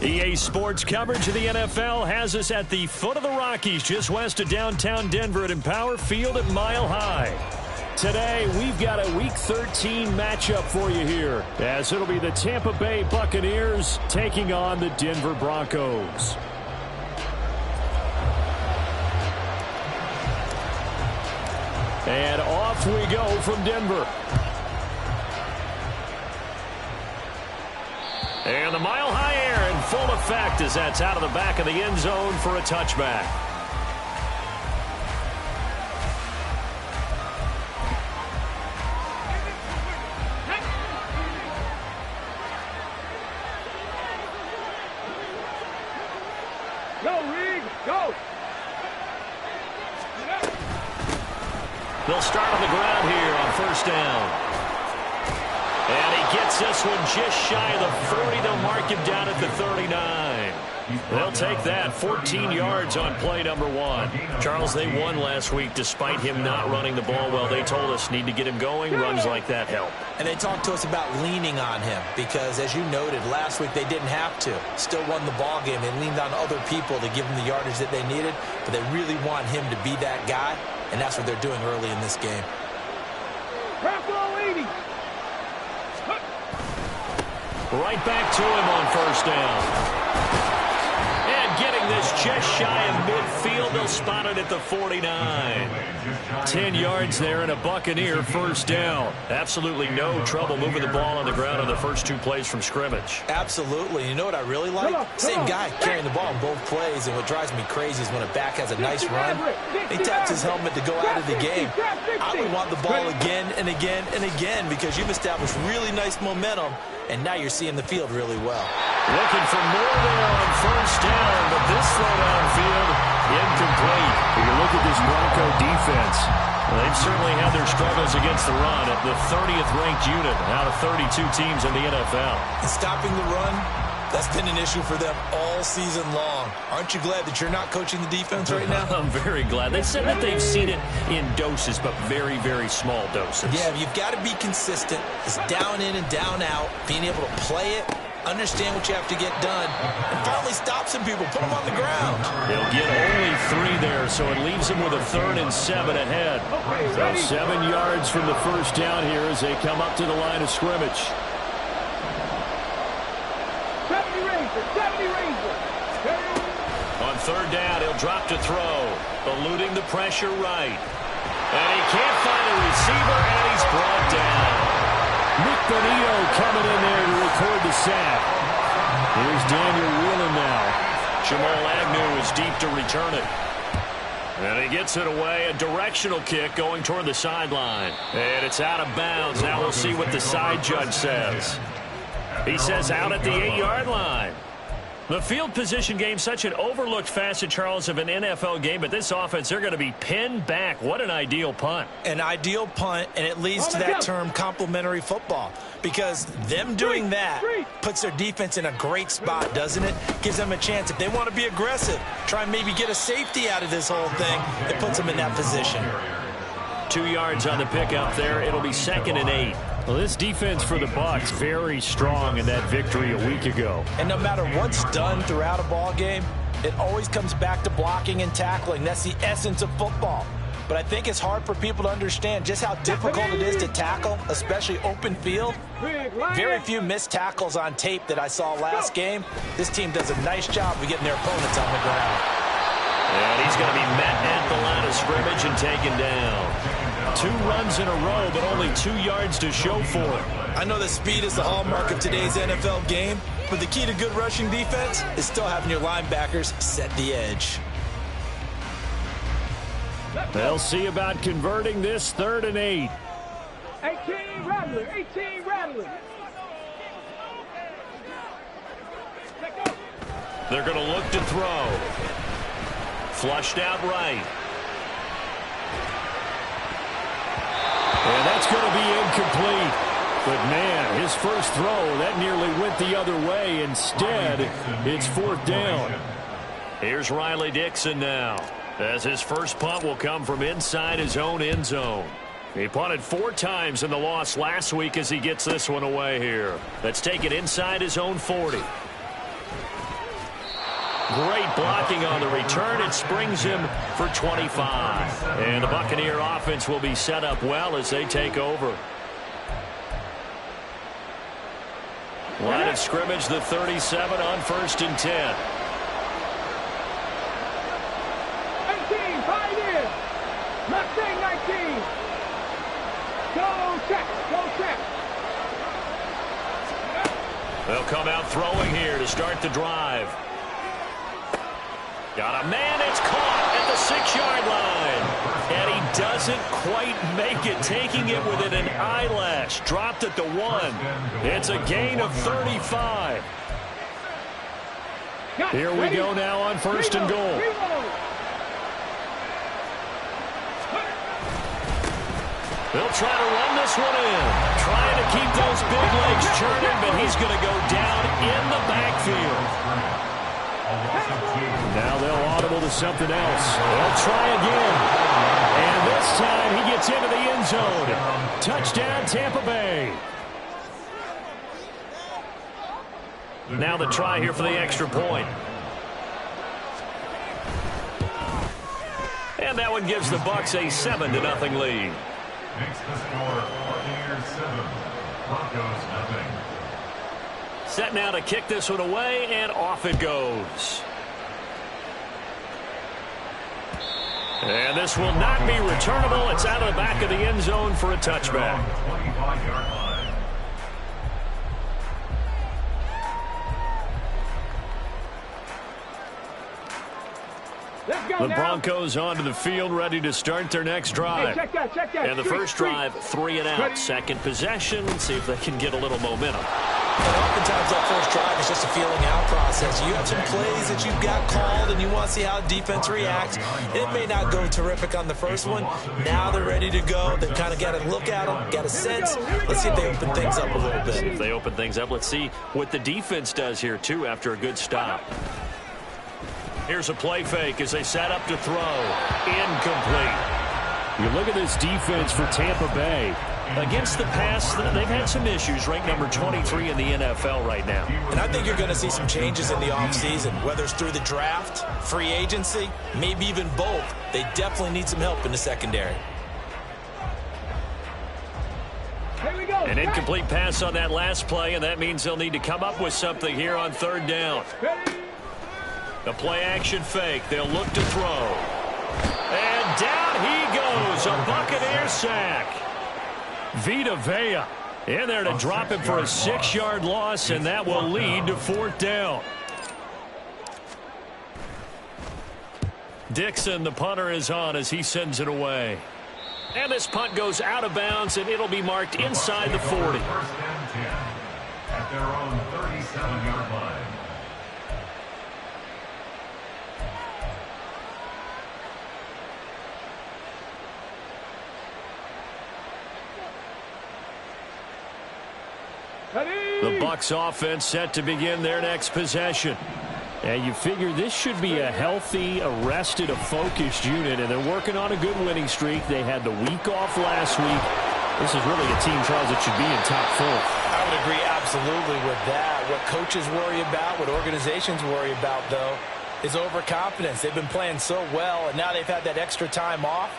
EA Sports coverage of the NFL has us at the foot of the Rockies, just west of downtown Denver at Empower Field at Mile High. Today, we've got a Week 13 matchup for you here, as it'll be the Tampa Bay Buccaneers taking on the Denver Broncos. And off we go from Denver. And the Mile High air in full effect as that's out of the back of the end zone for a touchback. Go, Reed, go! They'll start on the ground here on first down. And he gets this one just shy of the 40. They'll mark him down at the 39. They'll take that 14 yards on play number one. Charles, they won last week despite him not running the ball well. They told us need to get him going. Runs like that help. And they talked to us about leaning on him because, as you noted, last week they didn't have to. Still won the ball game. They leaned on other people to give them the yardage that they needed, but they really want him to be that guy, and that's what they're doing early in this game. Right back to him on first down. And getting this just shy of midfield. They'll spot it at the 49. 10 yards there and a Buccaneer first down. Absolutely no trouble moving the ball on the ground on the first two plays from scrimmage. Absolutely. You know what I really like? Same guy carrying the ball in both plays, and what drives me crazy is when a back has a nice run, he taps his helmet to go out of the game. I would want the ball again and again and again because you've established really nice momentum, and now you're seeing the field really well. Looking for more there on first down, but this throw downfield, incomplete. If you look at this Bronco defense, they've certainly had their struggles against the run at the 30th ranked unit out of 32 teams in the NFL. And stopping the run, that's been an issue for them all season long. Aren't you glad that you're not coaching the defense right now? I'm very glad. They said that they've seen it in doses, but very, very small doses. Yeah, you've got to be consistent. It's down in and down out, being able to play it, understand what you have to get done, and finally stop some people, put them on the ground. They'll get only 3 there, so it leaves them with a 3rd and 7 ahead. So 7 yards from the first down here as they come up to the line of scrimmage. 70 Ranger. On third down, he'll drop to throw, eluding the pressure right. And he can't find a receiver, and he's brought down. Nick Benito coming in there to record the sack. Here's Daniel Whelan now. Jamal Agnew is deep to return it. And he gets it away. A directional kick going toward the sideline. And it's out of bounds. Now we'll see what the side judge says. He says out at the 8-yard line. The field position game, such an overlooked facet, Charles, of an NFL game, but this offense, they're going to be pinned back. What an ideal punt. An ideal punt, and it leads to that term complementary football, because them doing that puts their defense in a great spot, doesn't it? Gives them a chance, if they want to be aggressive, try and maybe get a safety out of this whole thing, it puts them in that position. 2 yards on the pickup there. It'll be 2nd and 8. Well, this defense for the Bucs very strong in that victory a week ago. And no matter what's done throughout a ball game, it always comes back to blocking and tackling. That's the essence of football. But I think it's hard for people to understand just how difficult it is to tackle, especially open field. Very few missed tackles on tape that I saw last game. This team does a nice job of getting their opponents on the ground. And he's going to be met at the line of scrimmage and taken down. 2 runs in a row, but only 2 yards to show for it. I know that speed is the hallmark of today's NFL game, but the key to good rushing defense is still having your linebackers set the edge. They'll see about converting this 3rd and 8. 18 Rattler. They're going to look to throw. Flushed out right. And that's going to be incomplete. But, man, his first throw, that nearly went the other way. Instead, it's 4th down. Here's Riley Dixon now, as his first punt will come from inside his own end zone. He punted 4 times in the loss last week as he gets this one away here. Let's take it inside his own 40. Great blocking on the return. It springs him for 25. And the Buccaneer offense will be set up well as they take over. Line of scrimmage, the 37 on 1st and 10. 18, 5 in. Mustang 19. Go check, go check. They'll come out throwing here to start the drive. Got a man, it's caught at the 6-yard line. And he doesn't quite make it, taking it within an eyelash. Dropped at the 1. It's a gain of 35. Here we go now on 1st and goal. They'll try to run this one in. Trying to keep those big legs churning, but he's going to go down in the backfield. Now they'll audible to something else. They'll try again. And this time he gets into the end zone. Touchdown, Tampa Bay. Now the try here for the extra point. And that one gives the Bucs a 7-0 lead. Makes the score 7, Broncos nothing. Set now to kick this one away, and off it goes. And this will not be returnable. It's out of the back of the end zone for a touchback. 25-yard line. The Broncos onto the field, ready to start their next drive. Hey, check that. And the first drive, 3 and out. Second possession. Let's see if they can get a little momentum. And oftentimes that first drive is just a feeling out process. You have some plays that you've got called and you want to see how the defense reacts. It may not go terrific on the first one. Now they're ready to go. They've kind of got to look at them, got a sense. Let's see if they open things up a little bit. If they open things up, let's see what the defense does here, too, after a good stop. Here's a play fake as they set up to throw. Incomplete. You look at this defense for Tampa Bay. Against the pass, they've had some issues. Ranked number 23 in the NFL right now. And I think you're going to see some changes in the offseason, whether it's through the draft, free agency, maybe even both. They definitely need some help in the secondary. Here we go. An incomplete pass on that last play, and that means they'll need to come up with something here on 3rd down. The play action fake. They'll look to throw. And down he goes. A Buccaneer sack. Vita Vea in there to drop him for a 6-yard loss, and that will lead to 4th down. Dixon, the punter, is on as he sends it away. And this punt goes out of bounds, and it'll be marked inside the 40. 1st and 10 at their own 37-yard line. The Bucs offense set to begin their next possession. And you figure this should be a healthy, arrested, a focused unit, and they're working on a good winning streak. They had the week off last week. This is really a team, Charles, that should be in top 4. I would agree absolutely with that. What coaches worry about, what organizations worry about, though, is overconfidence. They've been playing so well, and now they've had that extra time off.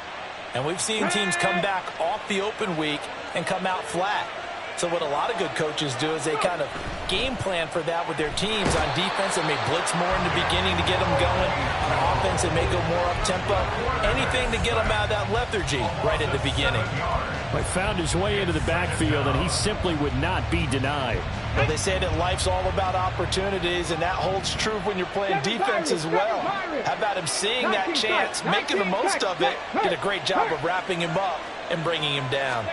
And we've seen teams come back off the open week and come out flat. So what a lot of good coaches do is they kind of game plan for that with their teams. On defense, they may blitz more in the beginning to get them going. On offense, they may go more up-tempo. Anything to get them out of that lethargy right at the beginning. He found his way into the backfield, and he simply would not be denied. Well, they say that life's all about opportunities, and that holds true when you're playing defense as well. How about him seeing that chance, making the most of it, did a great job of wrapping him up and bringing him down.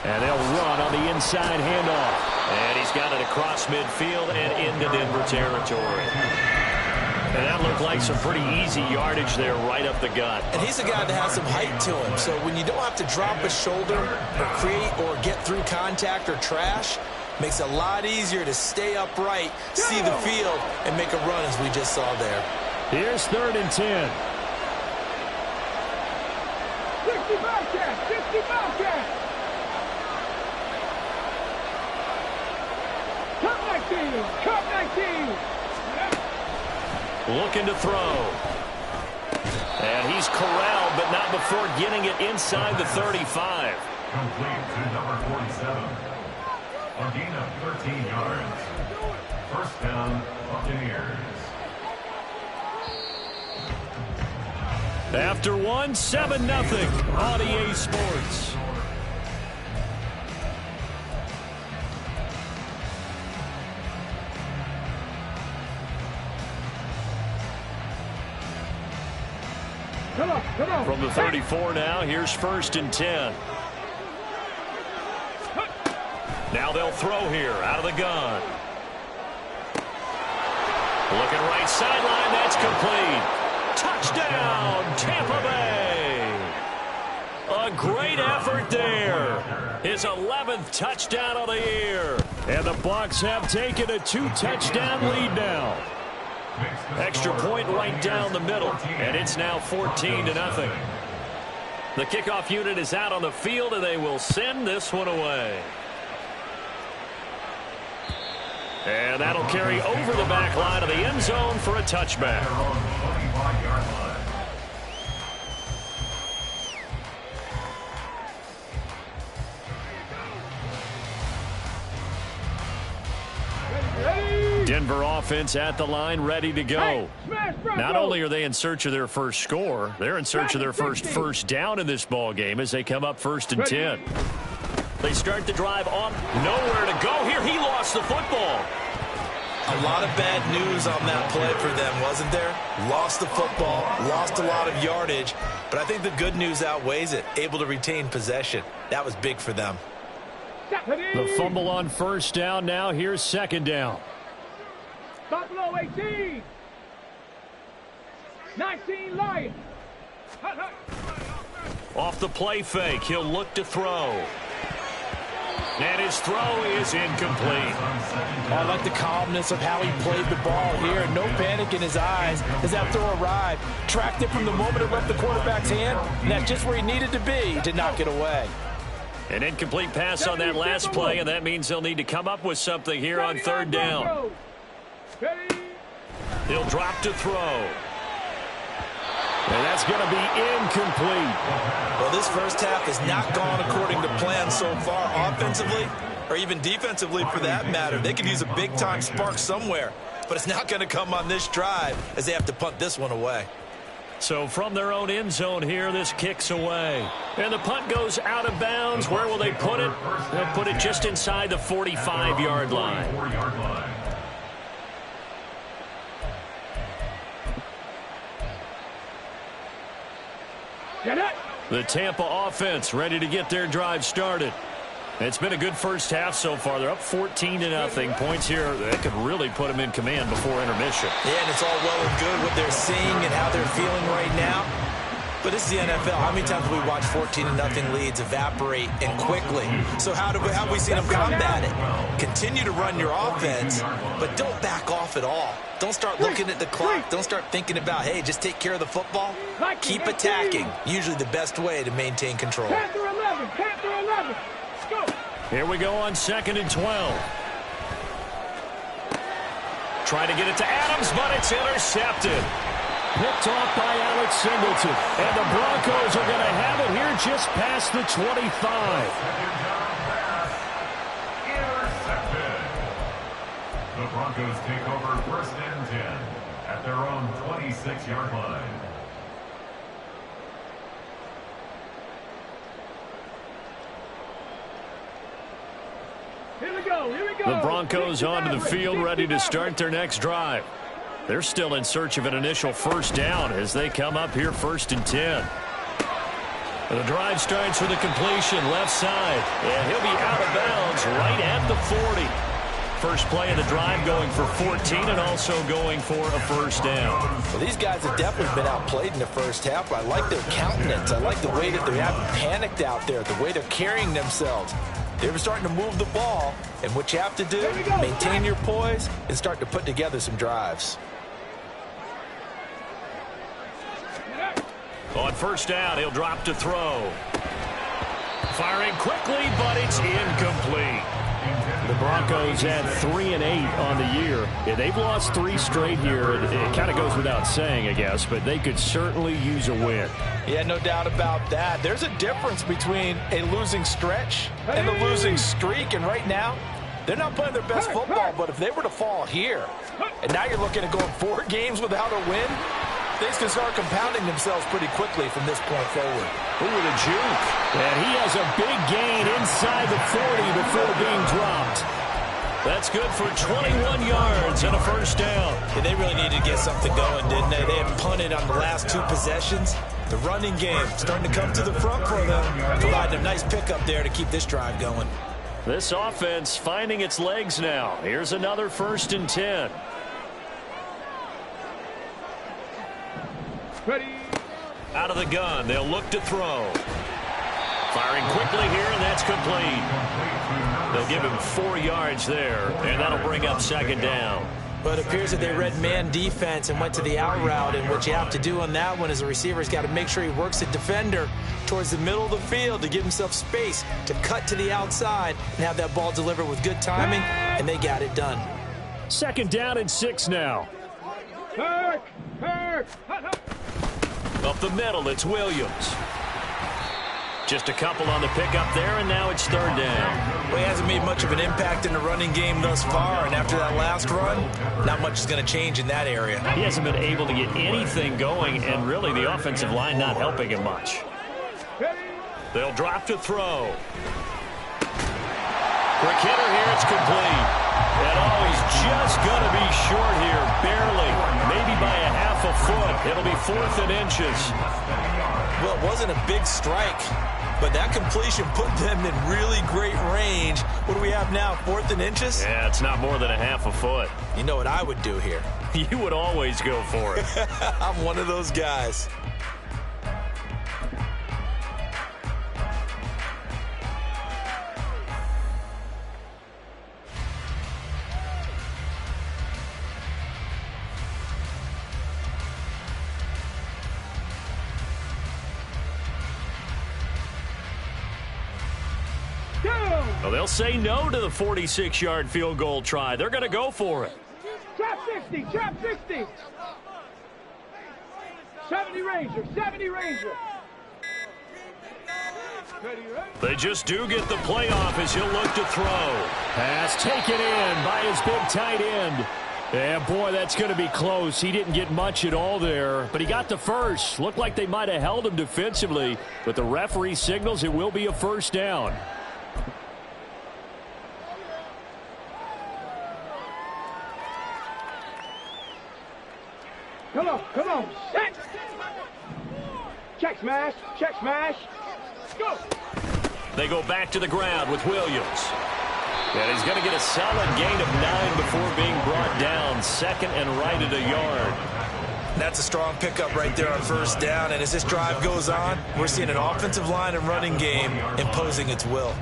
And they'll run on the inside handoff. And he's got it across midfield and into Denver territory. And that looked like some pretty easy yardage there right up the gut. And he's a guy that has some height to him. So when you don't have to drop a shoulder or create or get through contact or trash, makes it a lot easier to stay upright, see the field, and make a run as we just saw there. Here's 3rd and 10. 60 Bobcats, 60 Bobcats. Cup 19, Cup 19. Looking to throw. And he's corralled, but not before getting it inside the 35. Complete to number 47. A gain of 13 yards. First down, Buccaneers. After one, 7-0 on EA Sports. Come on. From the 34 now, here's 1st and 10. Now they'll throw here out of the gun. Looking right sideline, that's complete. Touchdown, Tampa Bay. A great effort there. His 11th touchdown of the year. And the Bucs have taken a 2-touchdown lead now. Extra point right down the middle, and it's now 14-0. The kickoff unit is out on the field, and they will send this one away. And that'll carry over the back line of the end zone for a touchback. Denver offense at the line, ready to go. Not only are they in search of their first score, they're in search of their first down in this ball game as they come up 1st and 10. They start the drive on nowhere to go. Here he lost the football. A lot of bad news on that play for them, wasn't there? Lost the football, lost a lot of yardage, but I think the good news outweighs it. Able to retain possession. That was big for them. The fumble on 1st down. Now here's 2nd down. Buffalo 18. 19 Lions. Off the play fake, he'll look to throw. And his throw is incomplete. I like the calmness of how he played the ball here. No panic in his eyes as that throw arrived. Tracked it from the moment it left the quarterback's hand, and that's just where he needed to be to knock it away. An incomplete pass on that last play, and that means they'll need to come up with something here on 3rd down. He'll drop to throw. And that's going to be incomplete. Well, this first half has not gone according to plan so far offensively, or even defensively for that matter. They could use a big-time spark somewhere, but it's not going to come on this drive as they have to punt this one away. So from their own end zone here, this kicks away. And the punt goes out of bounds. Where will they put it? They'll put it just inside the 45-yard line. The Tampa offense ready to get their drive started. It's been a good first half so far. They're up 14-0. Points here, they could really put them in command before intermission. Yeah, and it's all well and good what they're seeing and how they're feeling right now. But this is the NFL. How many times have we watched 14-0 leads evaporate and quickly? So how have we seen them combat it? Continue to run your offense, but don't back off at all. Don't start looking at the clock. Don't start thinking about, hey, just take care of the football. Keep attacking. Usually the best way to maintain control. Panther 11. Panther 11. Go. Here we go on 2nd and 12. Trying to get it to Adams, but it's intercepted. Picked off by Alex Singleton. And the Broncos are going to have it here just past the 25. Intercepted. The Broncos take over 1st and 10 at their own 26-yard line. Here we go. The Broncos onto the field, ready to start their next drive. They're still in search of an initial 1st down as they come up here 1st and 10. And the drive starts with a completion left side. And he'll be out of bounds right at the 40. First play of the drive going for 14 and also going for a 1st down. Well, these guys have definitely been outplayed in the first half. I like their countenance. I like the way that they haven't panicked out there, the way they're carrying themselves. They're starting to move the ball, and what you have to do, maintain your poise and start to put together some drives. On 1st down, he'll drop to throw. Firing quickly, but it's incomplete. The Broncos at 3-8 on the year. Yeah, they've lost 3 straight here. It kind of goes without saying, I guess, but they could certainly use a win. Yeah, no doubt about that. There's a difference between a losing stretch and the losing streak, and right now, they're not playing their best football, but if they were to fall here, and now you're looking at going 4 games without a win, things can start compounding themselves pretty quickly from this point forward. Ooh, the juke. And he has a big gain inside the 40 before being dropped. That's good for 21 yards and a first down. Yeah, they really needed to get something going, didn't they? They had punted on the last 2 possessions. The running game starting to come to the front for them, providing a nice pickup there to keep this drive going. This offense finding its legs now. Here's another 1st and 10. Ready. Out of the gun, they'll look to throw. Firing quickly here, and that's complete. They'll give him 4 yards there, and that'll bring up 2nd down. But it appears that they read man defense and went to the out route, and what you have to do on that one is the receiver's got to make sure he works the defender towards the middle of the field to give himself space to cut to the outside and have that ball delivered with good timing, and they got it done. 2nd down and 6 now. Hut. Up the middle, it's Williams. Just a couple on the pickup there, and now it's 3rd down. Well, he hasn't made much of an impact in the running game thus far, and after that last run, not much is going to change in that area. He hasn't been able to get anything going, and really the offensive line not helping him much. They'll drop to throw. Quick hitter here, it's complete. And he's just going to be short here, barely, maybe by a half a foot. It'll be 4th and inches. Well, it wasn't a big strike, but that completion put them in really great range. What do we have now, 4th and inches? Yeah, it's not more than a half a foot. You know what I would do here? You would always go for it. I'm one of those guys. Well, they'll say no to the 46-yard field goal try. They're going to go for it. Trap 60. 70 Ranger. Ready. They just do get the playoff as he'll look to throw. Pass taken in by his big tight end. Yeah, boy, that's going to be close. He didn't get much at all there, but he got the first. Looked like they might have held him defensively, but the referee signals it will be a first down. Come on. Set. Check smash. Go. They go back to the ground with Williams. And he's going to get a solid gain of 9 before being brought down. 2nd and right at a yard. That's a strong pickup right there on 1st down. And as this drive goes on, we're seeing an offensive line and running game imposing its will.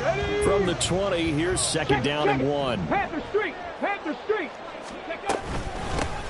Ready. From the 20, here's 2nd down and 1. Panther Street.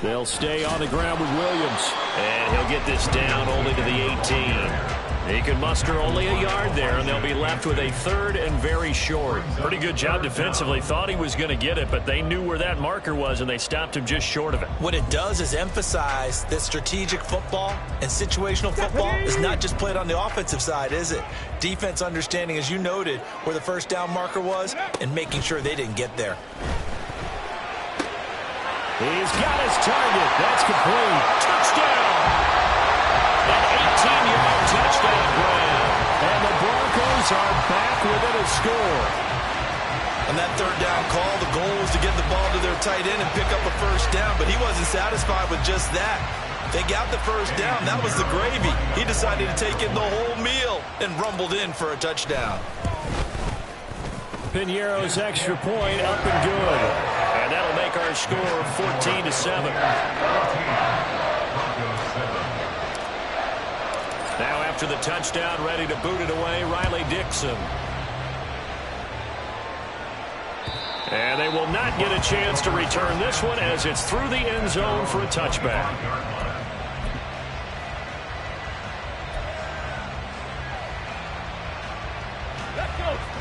They'll stay on the ground with Williams. And he'll get this down only to the 18. He can muster only a yard there, and they'll be left with a 3rd and very short. Pretty good job defensively. Thought he was going to get it, but they knew where that marker was, and they stopped him just short of it. What it does is emphasize that strategic football and situational football is not just played on the offensive side, is it? Defense understanding, as you noted, where the 1st down marker was and making sure they didn't get there. He's got his target. That's complete. Touchdown. An 18-yard touchdown grab. And the Broncos are back within a score. On that 3rd down call, the goal was to get the ball to their tight end and pick up a 1st down, but he wasn't satisfied with just that. They got the 1st down. That was the gravy. He decided to take in the whole meal and rumbled in for a touchdown. Piñeiro's extra point up and good. And that'll make our score 14-7. Now after the touchdown, ready to boot it away, Riley Dixon. And they will not get a chance to return this one as it's through the end zone for a touchback.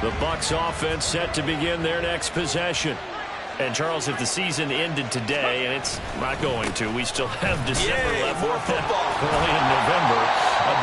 The Bucs offense set to begin their next possession. And, Charles, if the season ended today, and it's not going to, we still have December left. More football. Early in November.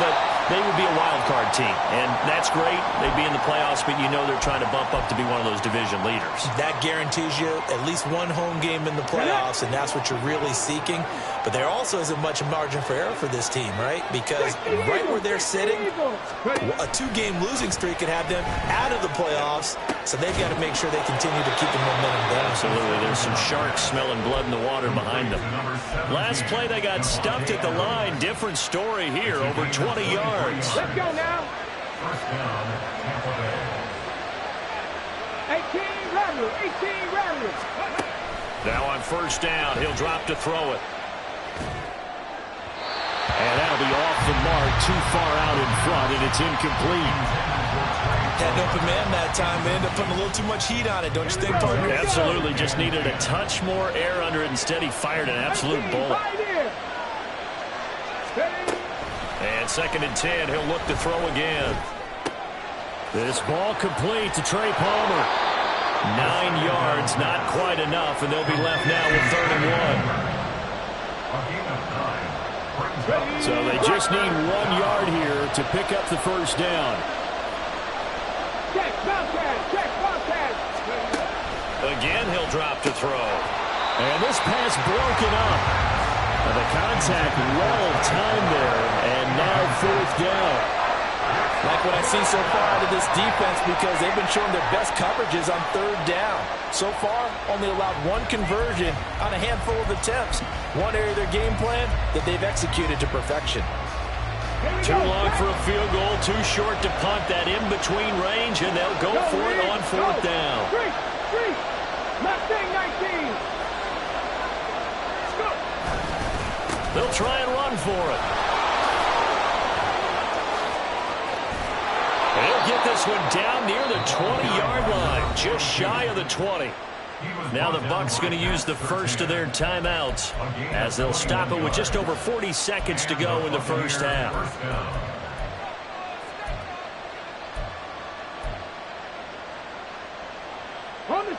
But they would be a wild card team. And that's great. They'd be in the playoffs, but you know they're trying to bump up to be one of those division leaders. That guarantees you at least one home game in the playoffs, and that's what you're really seeking. But there also isn't much margin for error for this team, right? Because right where they're sitting, a 2-game losing streak could have them out of the playoffs. So they've got to make sure they continue to keep the momentum down. Absolutely. There's some sharks smelling blood in the water behind them. Last play, they got stuffed at the line. Different story here, over 20 yards. Let's go now. First down, Tampa Bay. 18 Rattler, 18 Rattler. Now on first down, he'll drop to throw it. And that'll be off the mark, too far out in front, and it's incomplete. Had an open man that time. They ended up putting a little too much heat on it, don't you think, partner? Absolutely. Just needed a touch more air under it. Instead, he fired an absolute bullet. And 2nd and 10. He'll look to throw again. This ball complete to Trey Palmer. 9 yards, not quite enough, and they'll be left now with 3rd and 1. So they just need 1 yard here to pick up the first down. Again, he'll drop to throw. And this pass broken up. The contact well timed there, and now 4th down. Like what I've seen so far out of this defense, because they've been showing their best coverages on 3rd down. So far, only allowed 1 conversion on a handful of attempts. One area of their game plan that they've executed to perfection. Too long for a field goal, too short to punt. That in-between range, and they'll go for it on 4th down. Mustang 19. Go. They'll try and run for it. They'll get this one down near the 20-yard line, just shy of the 20. Now the Bucs going to use the first of their timeouts as they'll stop it with just over 40 seconds to go in the first half.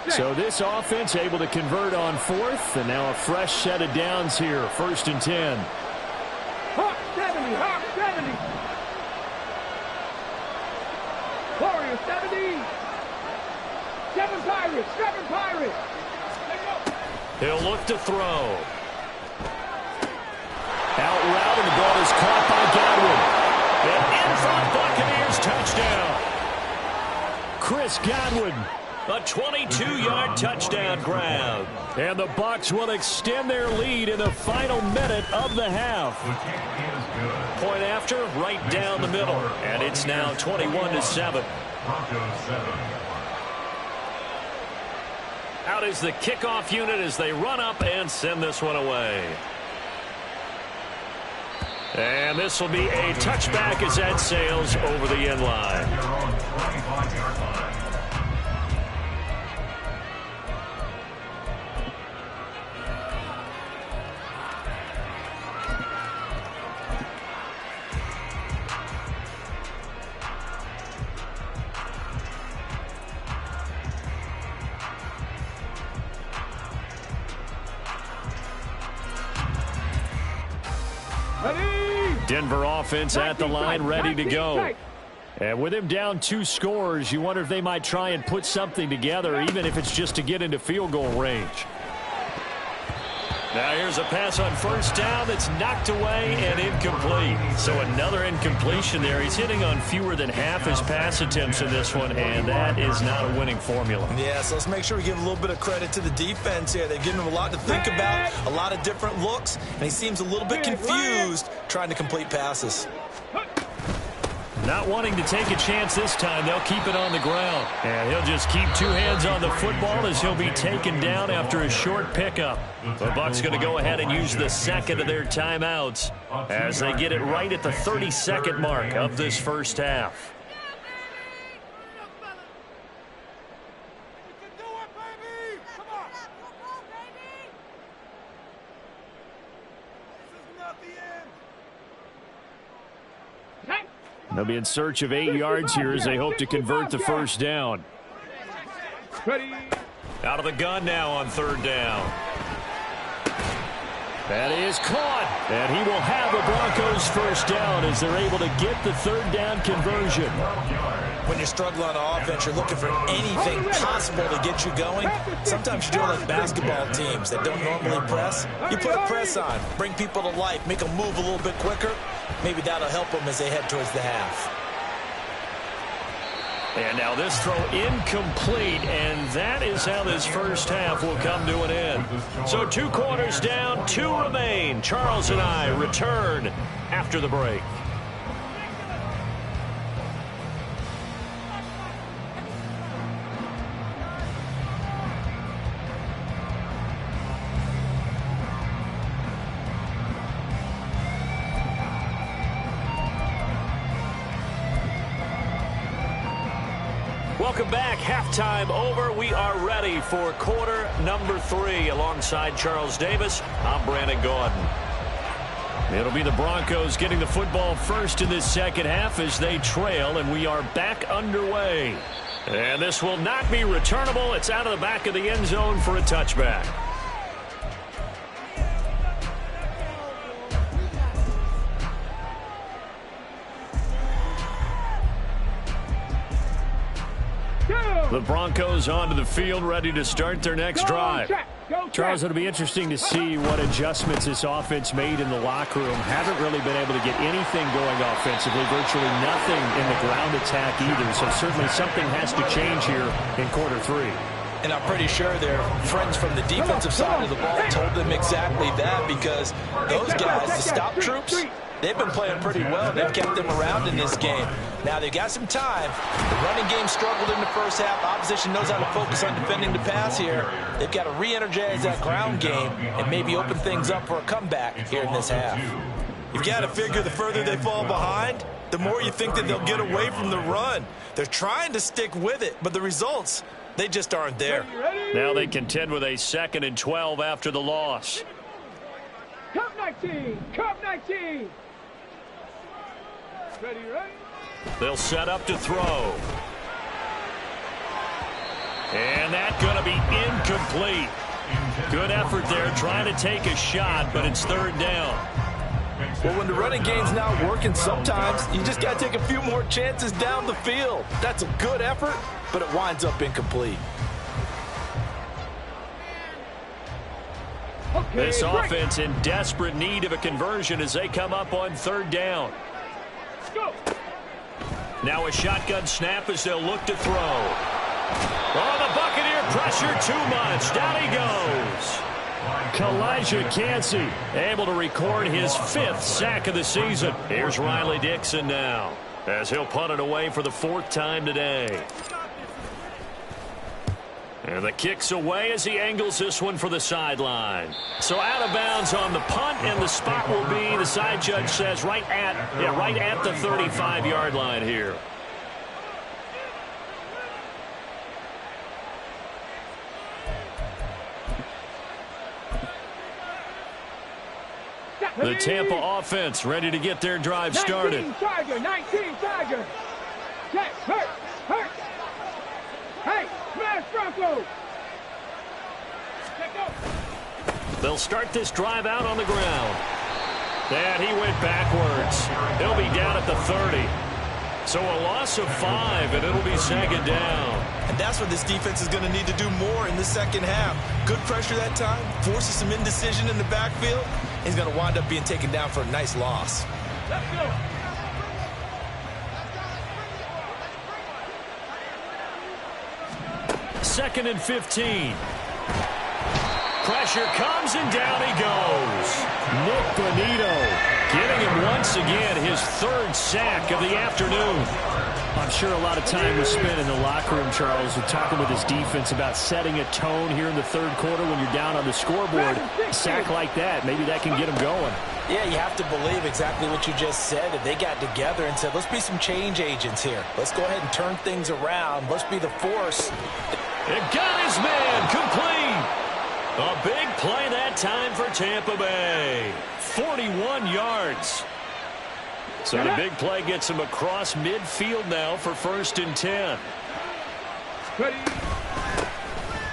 So this offense able to convert on 4th, and now a fresh set of downs here, 1st and 10. Hawk 70, Hawk 70. Warrior 70. 7 Pirates, 7 Pirates. He'll look to throw. Out route, and the ball is caught by Godwin. An in-front Buccaneers touchdown. Chris Godwin, a 22-yard touchdown grab. And the Bucs will extend their lead in the final minute of the half. Point after, right down the middle. And it's now 21-7. Broncos 7. Out is the kickoff unit as they run up and send this one away. And this will be a touchback as that sails over the end line. Your own 25-yard line. Denver offense at the line, ready to go. And with him down 2 scores, you wonder if they might try and put something together, even if it's just to get into field goal range. Now here's a pass on first down that's knocked away and incomplete. So another incompletion there. He's hitting on fewer than half his pass attempts in this one, and that is not a winning formula. Yeah, so let's make sure we give a little bit of credit to the defense here. They've given him a lot to think about, a lot of different looks, and he seems a little bit confused trying to complete passes. Not wanting to take a chance this time, they'll keep it on the ground. And he'll just keep 2 hands on the football as he'll be taken down after a short pickup. The Bucs going to go ahead and use the second of their timeouts as they get it right at the 30-second mark of this first half. They'll be in search of 8 yards here as they hope to convert the first down. Ready. Out of the gun now on 3rd down. That is caught, and he will have a Broncos first down as they're able to get the 3rd down conversion. When you're struggling on offense, you're looking for anything possible to get you going. Sometimes you do it like basketball teams that don't normally press. You put a press on, bring people to life, make them move a little bit quicker. Maybe that'll help them as they head towards the half. And now this throw incomplete, and that is how this first half will come to an end. So 2 quarters down, 2 remain. Charles and I return after the break. Welcome back. Halftime over. We are ready for quarter number 3. Alongside Charles Davis, I'm Brandon Gaudin. It'll be the Broncos getting the football first in this second half as they trail, and we are back underway. And this will not be returnable. It's out of the back of the end zone for a touchback. The Broncos onto the field, ready to start their next drive. Charles, It'll be interesting to see what adjustments this offense made in the locker room. Haven't really been able to get anything going offensively, virtually nothing in the ground attack either. So certainly something has to change here in quarter 3. And I'm pretty sure their friends from the defensive side of the ball told them exactly that, because those guys, the stop troops, they've been playing pretty well. They've kept them around in this game. Now they've got some time. The running game struggled in the first half. Opposition knows how to focus on defending the pass here. They've got to re-energize that ground game and maybe open things up for a comeback here in this half. You've got to figure the further they fall behind, the more you think that they'll get away from the run. They're trying to stick with it, but the results, they just aren't there. Now they contend with a 2nd and 12 after the loss. Cup 19. Cup 19. Ready, ready. They'll set up to throw. And that's going to be incomplete. Good effort there trying to take a shot, but it's 3rd down. Well, when the running game's not working, sometimes you just got to take a few more chances down the field. That's a good effort, but it winds up incomplete. This offense in desperate need of a conversion as they come up on 3rd down. Now a shotgun snap as they'll look to throw. Oh, the Buccaneer pressure too much. Down he goes. Kalijah Kancey able to record his 5th sack of the season. Here's Riley Dixon now as he'll punt it away for the 4th time today. And the kick's away as he angles this one for the sideline. So out of bounds on the punt, and the spot will be, the side judge says, right at the 35-yard line here. The Tampa offense ready to get their drive started. 19 Tiger. Check, hurt. Hey, smash Bronco. They'll start this drive out on the ground. And he went backwards. He'll be down at the 30. So a loss of 5, and it'll be 2nd down. And that's what this defense is going to need to do more in the second half. Good pressure that time, forces some indecision in the backfield. He's going to wind up being taken down for a nice loss. Let's go. Second and 15. Pressure comes, and down he goes. Nick Bonito getting him once again his 3rd sack of the afternoon. I'm sure a lot of time was spent in the locker room, Charles, with talking with his defense about setting a tone here in the 3rd quarter when you're down on the scoreboard. A sack like that, maybe that can get him going. Yeah, you have to believe exactly what you just said. If they got together and said, let's be some change agents here. Let's go ahead and turn things around. Let's be the force. It got his man complete. A big play that time for Tampa Bay. 41 yards. So the big play gets him across midfield now for 1st and 10. Ready.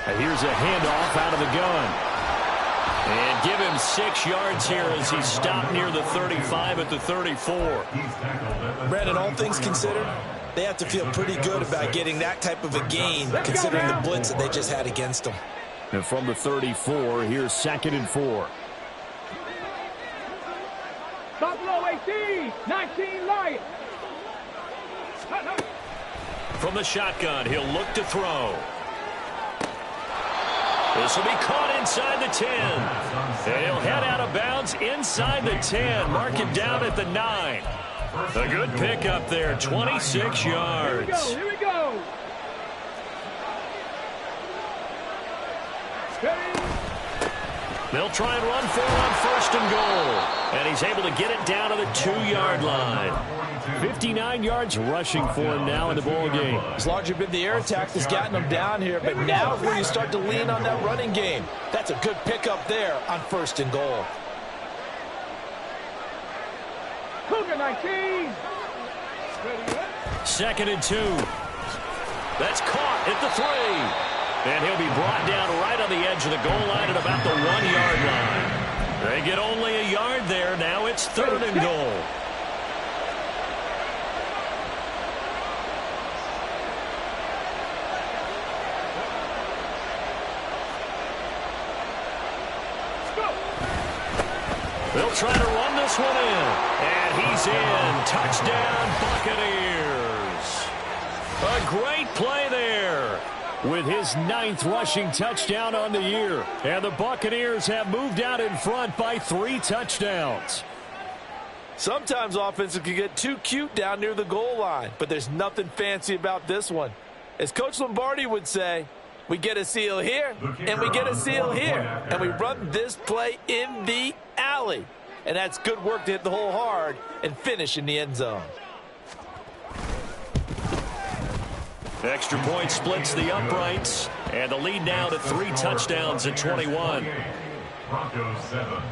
And here's a handoff out of the gun. And give him 6 yards here as he's stopped near the 35 at the 34. Brandon, all things considered, they have to feel pretty good about getting that type of a gain considering the blitz that they just had against them. And from the 34, here's 2nd and 4. Buffalo 18, 19 Lions. From the shotgun, he'll look to throw. This will be caught inside the 10. And he'll head out of bounds inside the 10. Mark him down at the 9. A good pickup there, 26 yards. Here we go. Ready. They'll try and run for it on 1st and goal. And he's able to get it down to the 2-yard line. 59 yards rushing for him now in the ball game. It's largely been the air attack that's gotten them down here, but now is where you start to lean on that running game. That's a good pickup there on 1st and goal. Cougar 19. Ready. 2nd and 2. That's caught at the 3. And he'll be brought down right on the edge of the goal line at about the 1-yard line. They get only a yard there. Now it's 3rd and goal. They'll try to run this one in. And he's in. Touchdown, Buccaneers. A great play there with his 9th rushing touchdown on the year. And the Buccaneers have moved out in front by 3 touchdowns. Sometimes offenses can get too cute down near the goal line, but there's nothing fancy about this one. As Coach Lombardi would say, we get a seal here, and we get a seal here, and we run this play in the alley. And that's good work to hit the hole hard and finish in the end zone. Extra point splits the uprights, and the lead now to 3 touchdowns at 21. Broncos 7.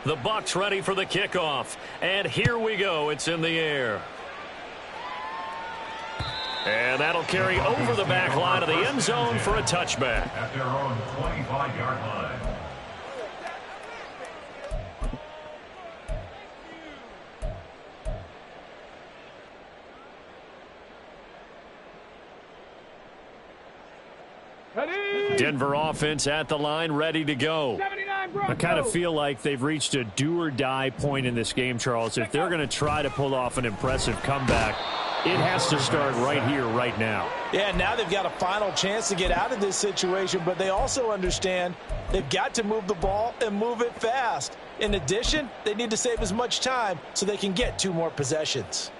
The Bucs ready for the kickoff, and here we go. It's in the air. And that'll carry over the back line of the end zone for a touchback. At their own 25-yard line. Ready. Denver offense at the line, ready to go. 79 Broncos. I kind of feel like they've reached a do-or-die point in this game, Charles. If they're going to try to pull off an impressive comeback, it has to start right here, right now. Yeah, now they've got a final chance to get out of this situation, but they also understand they've got to move the ball and move it fast. In addition, they need to save as much time so they can get 2 more possessions.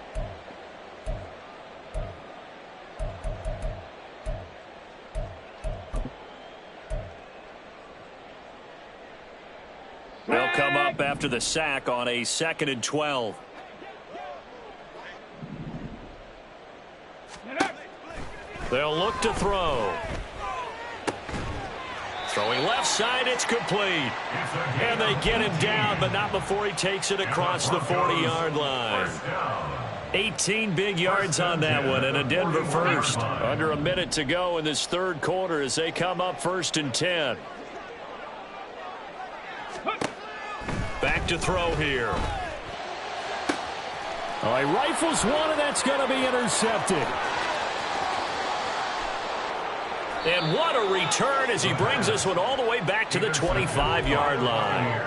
They'll come up after the sack on a 2nd and 12. They'll look to throw. Throwing left side, it's complete. And they get him down, but not before he takes it across the 40-yard line. 18 big yards on that one, and a Denver first. Under a minute to go in this 3rd quarter as they come up 1st and 10. Back to throw here. Oh, he rifles one, and that's going to be intercepted. And what a return as he brings this one all the way back to the 25-yard line.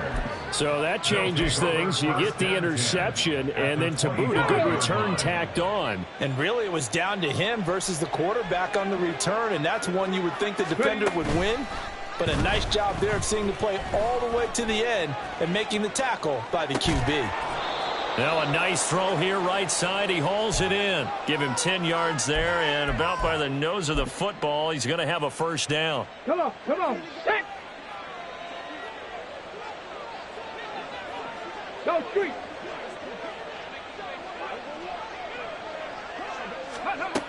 So that changes things. You get the interception, and then to boot, a good return tacked on. And really, it was down to him versus the quarterback on the return, and that's one you would think the defender would win. But a nice job there of seeing the play all the way to the end and making the tackle by the QB. Now a nice throw here right side. He hauls it in. Give him 10 yards there, and about by the nose of the football, he's going to have a 1st down. Come on, come on. Set. Go street. Hut, hut.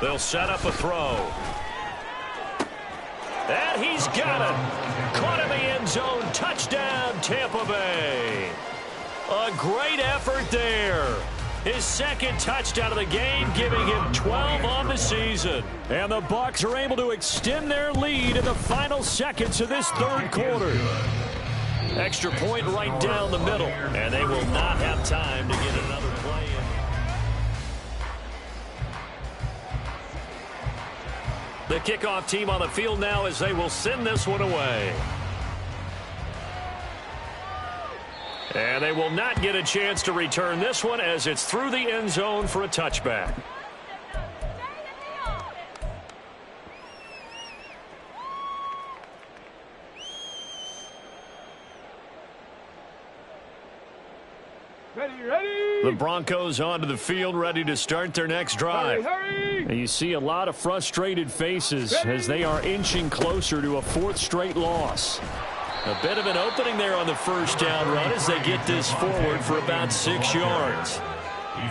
They'll set up a throw. And he's got it. Caught in the end zone. Touchdown, Tampa Bay. A great effort there. His second touchdown of the game, giving him 12 on the season. And the Bucs are able to extend their lead in the final seconds of this third quarter. Extra point right down the middle. And they will not have time to get another play in. The kickoff team on the field now as they will send this one away. And they will not get a chance to return this one as it's through the end zone for a touchback. Ready. The Broncos onto the field, ready to start their next drive. Hurry. And you see a lot of frustrated faces as they are inching closer to a fourth straight loss. A bit of an opening there on the first down run as they get this forward for about 6 yards.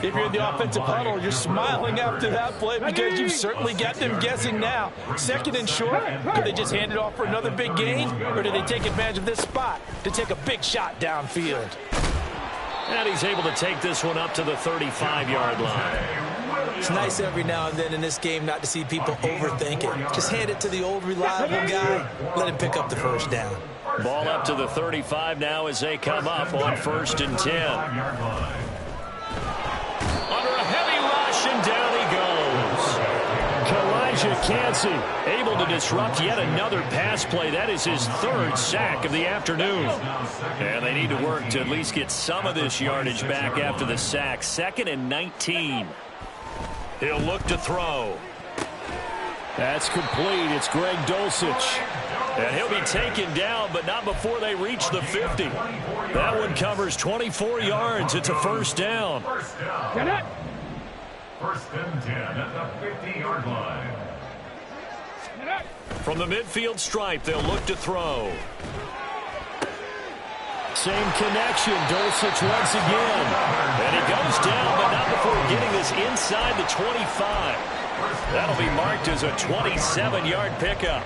If you're in the offensive huddle, you're smiling after that play because you've certainly got them guessing now. Second and short, could they just hand it off for another big gain? Or do they take advantage of this spot to take a big shot downfield? And he's able to take this one up to the 35-yard line. It's nice every now and then in this game not to see people overthink it. Just hand it to the old reliable guy. Let him pick up the first down. Ball up to the 35 now as they come up on 1st and 10. Under a heavy rush, and down he goes. Kalijah Kancey able to disrupt yet another pass play. That is his third sack of the afternoon. And they need to work to at least get some of this yardage back after the sack. 2nd and 19. He'll look to throw. That's complete. It's Greg Dulcich. And he'll be taken down, but not before they reach the 50. That one covers 24 yards. It's a first down. Get it. 1st and 10 at the 50-yard line. Get it. From the midfield stripe, they'll look to throw. Same connection. Dulcich once again. And he goes down, but not before getting this inside the 25. That'll be marked as a 27-yard pickup.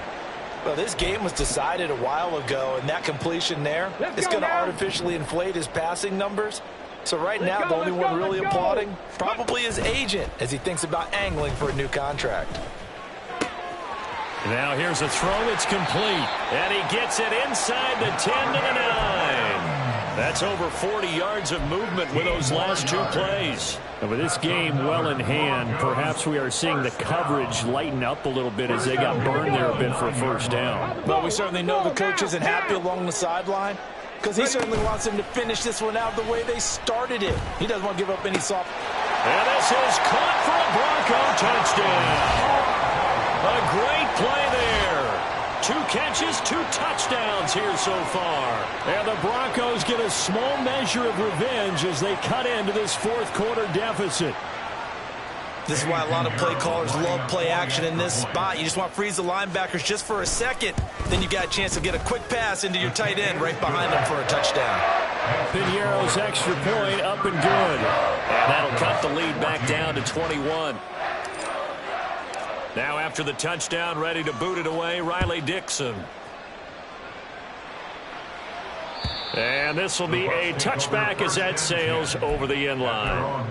Well, this game was decided a while ago, and that completion there is going to artificially inflate his passing numbers. So right now, the only one really applauding probably his agent as he thinks about angling for a new contract. Now here's a throw. It's complete. And he gets it inside the 10 to the 9. That's over 40 yards of movement with those last two plays. And with this game well in hand, perhaps we are seeing the coverage lighten up a little bit as they got burned there a bit for a first down. Well, we certainly know the coach isn't happy along the sideline because he certainly wants them to finish this one out the way they started it. He doesn't want to give up any soft. And this is caught for a Bronco touchdown. A great play there. 2 catches, 2 touchdowns here so far. And the Broncos get a small measure of revenge as they cut into this fourth quarter deficit. This is why a lot of play callers love play action in this spot. You just want to freeze the linebackers just for a second. Then you got a chance to get a quick pass into your tight end right behind them for a touchdown. Pinheiro's extra point up and good. And that'll cut the lead back down to 21. Now after the touchdown, ready to boot it away, Riley Dixon. And this will be a touchback as that sails over the end line.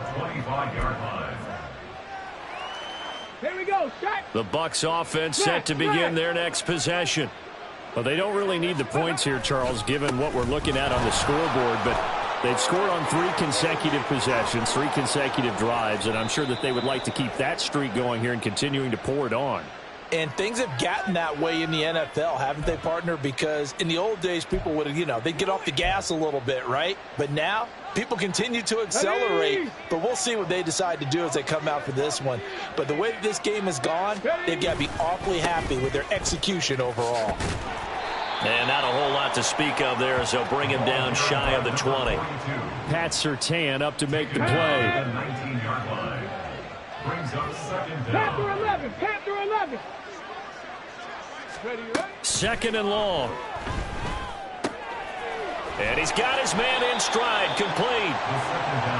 Here we go. Shot. The Bucs offense set to begin their next possession. Well, they don't really need the points here, Charles, given what we're looking at on the scoreboard, but they've scored on 3 consecutive possessions, 3 consecutive drives, and I'm sure that they would like to keep that streak going here and continuing to pour it on. And things have gotten that way in the NFL, haven't they, partner? Because in the old days, people would, they'd get off the gas a little bit, right? But now, people continue to accelerate. But we'll see what they decide to do as they come out for this one. But the way that this game has gone, they've got to be awfully happy with their execution overall. And not a whole lot to speak of there as they'll bring him down shy of the 20. Pat Surtain up to make the play. Panther 11. Panther 11. Ready. 2nd and long. And he's got his man in stride, complete.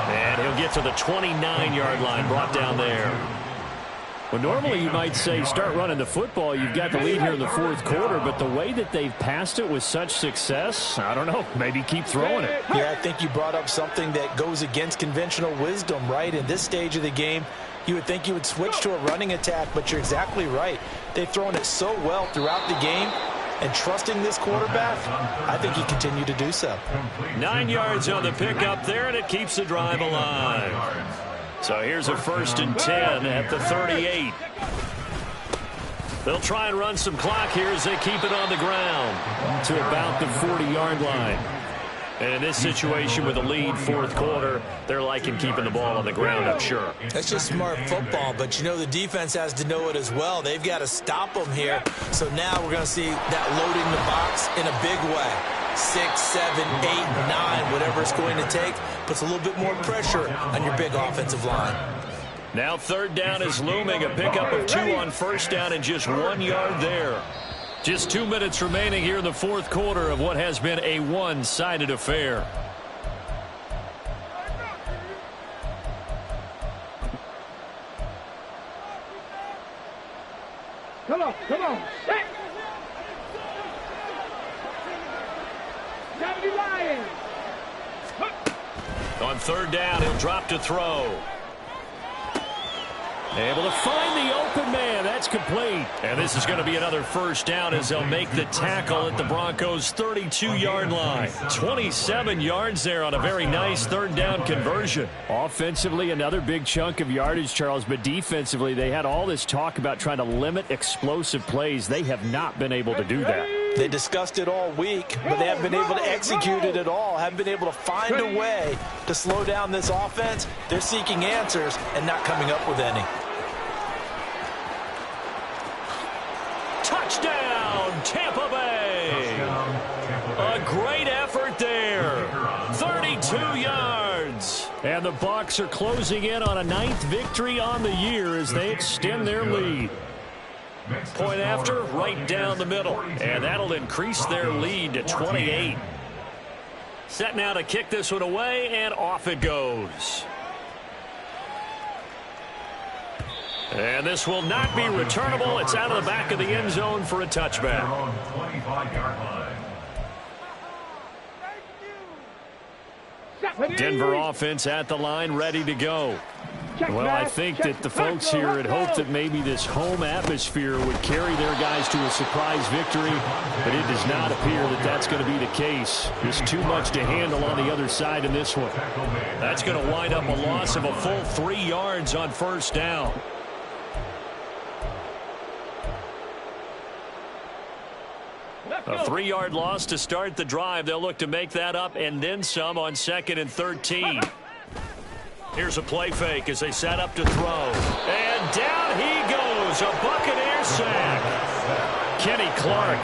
And he'll get to the 29-yard line, brought down there. Well, normally you might say start running the football. You've got the lead here in the fourth quarter, but the way that they've passed it with such success, I don't know, maybe keep throwing it. Yeah, I think you brought up something that goes against conventional wisdom, right? In this stage of the game, you would think you would switch to a running attack, but you're exactly right. They've thrown it so well throughout the game, and trusting this quarterback, I think he continued to do so. 9 yards on the pickup there, and it keeps the drive alive. So here's a 1st and 10 at the 38. They'll try and run some clock here as they keep it on the ground to about the 40-yard line. And in this situation with a lead, fourth quarter, they're liking keeping the ball on the ground, I'm sure. That's just smart football, but you know the defense has to know it as well. They've got to stop them here. So now we're going to see that loading the box in a big way. 6, 7, 8, 9, whatever it's going to take, puts a little bit more pressure on your big offensive line. Now 3rd down is looming. A pickup of 2 on 1st down and just 1 yard there. Just 2 minutes remaining here in the fourth quarter of what has been a one-sided affair. Come on, come on. Set. 70 Lions. On 3rd down, he'll drop to throw. Able to find the open man. That's complete. And this is going to be another 1st down as they'll make the tackle at the Broncos' 32-yard line. 27 yards there on a very nice 3rd down conversion. Offensively, another big chunk of yardage, Charles, but defensively, they had all this talk about trying to limit explosive plays. They have not been able to do that. They discussed it all week, but they haven't been able to execute it at all. Haven't been able to find a way to slow down this offense. They're seeking answers and not coming up with any. Touchdown, Tampa Bay. A great effort there. 32 yards. And the Bucs are closing in on a 9th victory on the year as they extend their lead. Point after, right down the middle. And that'll increase their lead to 28. Set now to kick this one away, and off it goes. And this will not be returnable. It's out of the back of the end zone for a touchback. Denver offense at the line, ready to go. Well, I think that the folks here had hoped that maybe this home atmosphere would carry their guys to a surprise victory, but it does not appear that that's going to be the case. There's too much to handle on the other side in this one. That's going to wind up a loss of a full 3 yards on 1st down. A 3-yard loss to start the drive. They'll look to make that up and then some on 2nd and 13. Here's a play fake as they set up to throw. And down he goes. A Buccaneer sack. Kenny Clark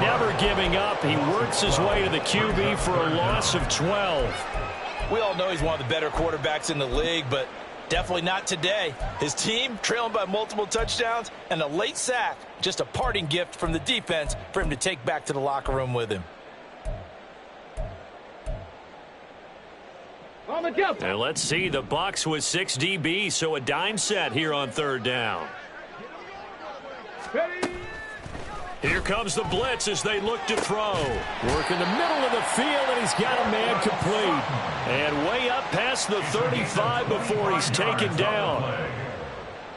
never giving up. He works his way to the QB for a loss of 12. We all know he's one of the better quarterbacks in the league, but definitely not today. His team trailing by multiple touchdowns and a late sack. Just a parting gift from the defense for him to take back to the locker room with him. And let's see, the Bucs with 6 DBs, so a dime set here on 3rd down. Here comes the blitz as they look to throw. Work in the middle of the field, and he's got a man complete. And way up past the 35 before he's taken down.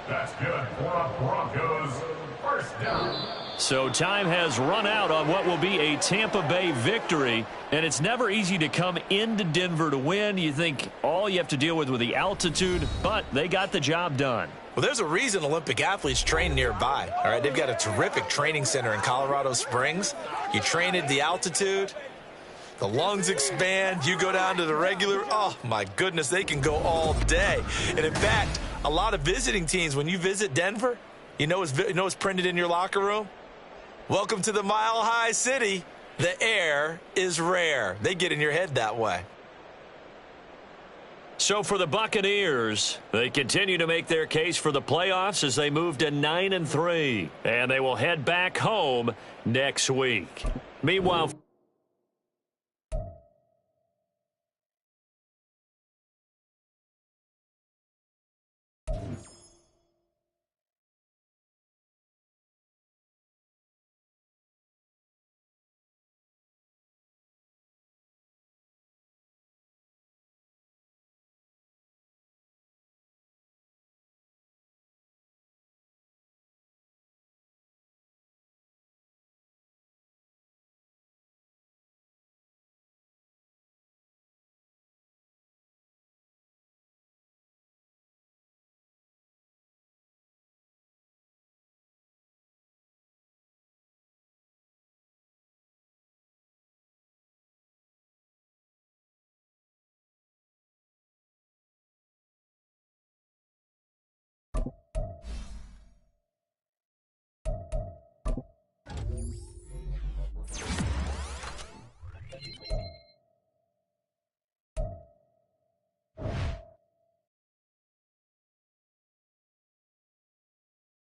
That's good for Broncos. 1st down. So time has run out on what will be a Tampa Bay victory, and it's never easy to come into Denver to win. You think all you have to deal with the altitude, but they got the job done. Well, there's a reason Olympic athletes train nearby. All right, they've got a terrific training center in Colorado Springs. You train at the altitude, the lungs expand, you go down to the regular, oh my goodness, they can go all day. And in fact, a lot of visiting teams, when you visit Denver, you know what's printed in your locker room? Welcome to the Mile High City. The air is rare. They get in your head that way. So for the Buccaneers, they continue to make their case for the playoffs as they move to 9-3. And they will head back home next week. Meanwhile,